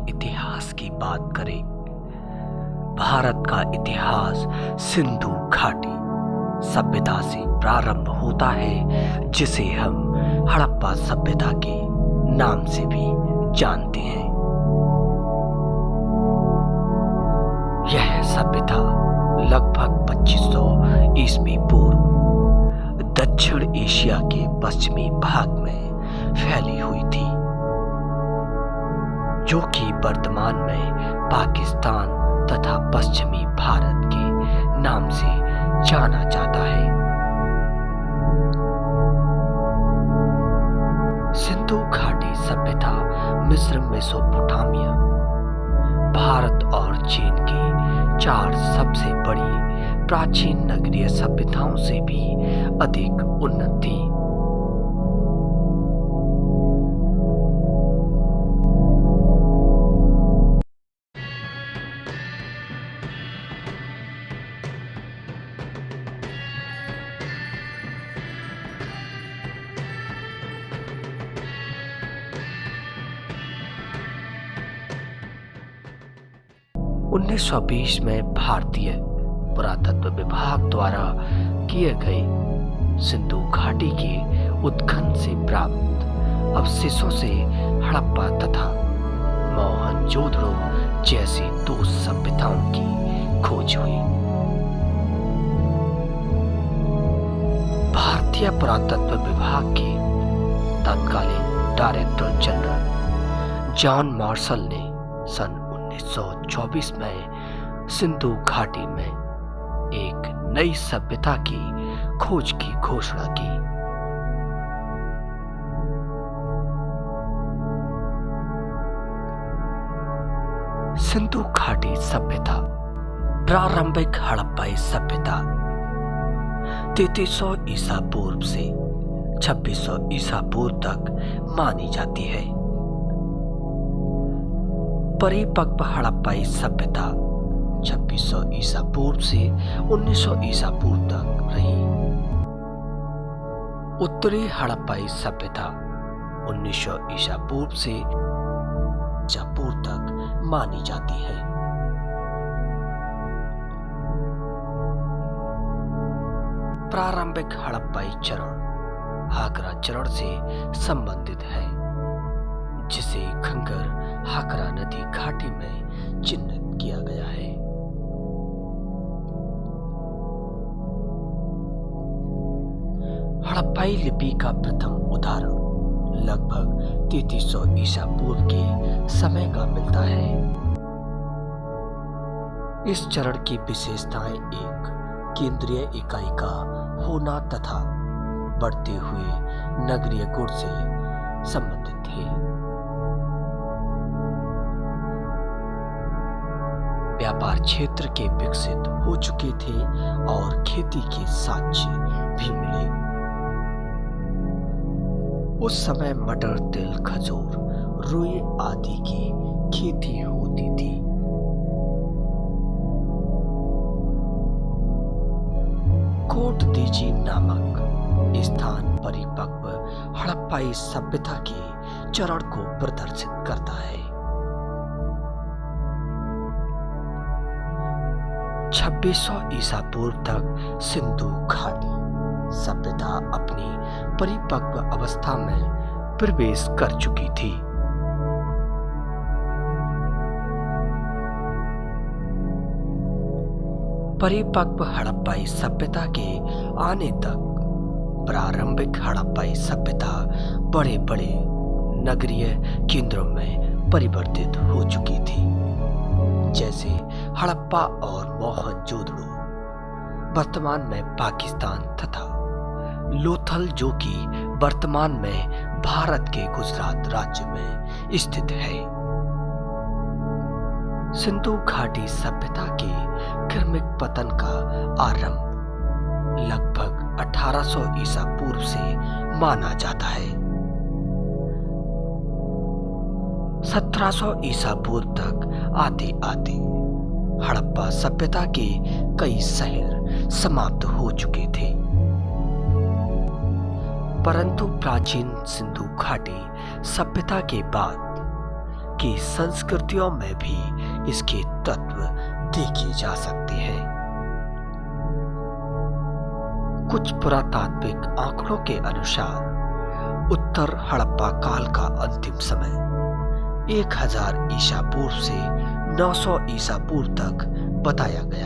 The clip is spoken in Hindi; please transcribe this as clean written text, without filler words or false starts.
इतिहास की बात करें, भारत का इतिहास सिंधु घाटी सभ्यता से प्रारंभ होता है, जिसे हम हड़प्पा सभ्यता के नाम से भी जानते हैं। यह सभ्यता लगभग 2500 ईस्वी पूर्व दक्षिण एशिया के पश्चिमी भाग में फैली हुई थी, जो कि वर्तमान में पाकिस्तान तथा पश्चिमी भारत के नाम से जाना जाता है। सिंधु घाटी सभ्यता मिस्र, मेसोपोटामिया, भारत और चीन की 4 सबसे बड़ी प्राचीन नगरीय सभ्यताओं से भी अधिक उन्नत थी। उन्नीस 1920 में भारतीय पुरातत्व विभाग द्वारा किए गए सिंधु घाटी के उत्खनन से प्राप्त अवशेषों से हड़प्पा तथा मोहनजोदड़ो जैसी 2 सभ्यताओं की खोज हुई। भारतीय पुरातत्व विभाग के तत्कालीन डायरेक्टर जनरल जॉन मार्शल ने सन 1924 में सिंधु घाटी में एक नई सभ्यता की खोज की घोषणा की। सिंधु घाटी सभ्यता प्रारंभिक हड़प्पाई सभ्यता 3300 ईसा पूर्व से 2600 ईसा पूर्व तक मानी जाती है। परिपक्व हड़प्पाई सभ्यता 2600 ईसा पूर्व से 1900 ईसा पूर्व तक रही। उत्तरी हड़प्पाई सभ्यता 1900 ईसा पूर्व से ईसा पूर्व तक मानी जाती है। प्रारंभिक हड़प्पाई चरण हाकरा चरण से संबंधित है, जिसे खंगर हाकरा नदी घाटी में चिन्हित किया गया है। हड़प्पाई लिपि का प्रथम उदाहरण लगभग 3300 ईसा पूर्व के समय का मिलता है। इस चरण की विशेषताएं एक केंद्रीय इकाई का होना तथा बढ़ते हुए नगरीय गुण से संबंधित थे। व्यापार क्षेत्र के विकसित हो चुके थे और खेती के साक्ष्य भी मिले। उस समय मटर, तिल, खजूर, रुई आदि की खेती होती थी। कोट दीजी नामक स्थान परिपक्व हड़प्पाई सभ्यता के चरण को प्रदर्शित करता है। 2600 ईसा पूर्व तक सिंधु घाटी सभ्यता अपनी परिपक्व अवस्था में प्रवेश कर चुकी थी। परिपक्व हड़प्पाई सभ्यता के आने तक प्रारंभिक हड़प्पाई सभ्यता बड़े बड़े नगरीय केंद्रों में परिवर्तित हो चुकी थी, जैसे हड़प्पा और मोहनजोदड़ो वर्तमान में पाकिस्तान तथा लोथल जो कि वर्तमान में भारत के गुजरात राज्य में स्थित है। सिंधु घाटी सभ्यता के क्रमिक पतन का आरंभ लगभग 1800 ईसा पूर्व से माना जाता है। 1700 ईसा पूर्व तक आते आते हड़प्पा सभ्यता के कई शहर समाप्त हो चुके थे, परंतु प्राचीन सिंधु घाटी सभ्यता के बाद की संस्कृतियों में भी इसके तत्व देखे जा सकते हैं। कुछ पुरातात्विक आंकड़ों के अनुसार उत्तर हड़प्पा काल का अंतिम समय 1000 ईसा पूर्व से 900 ईसा पूर्व तक बताया गया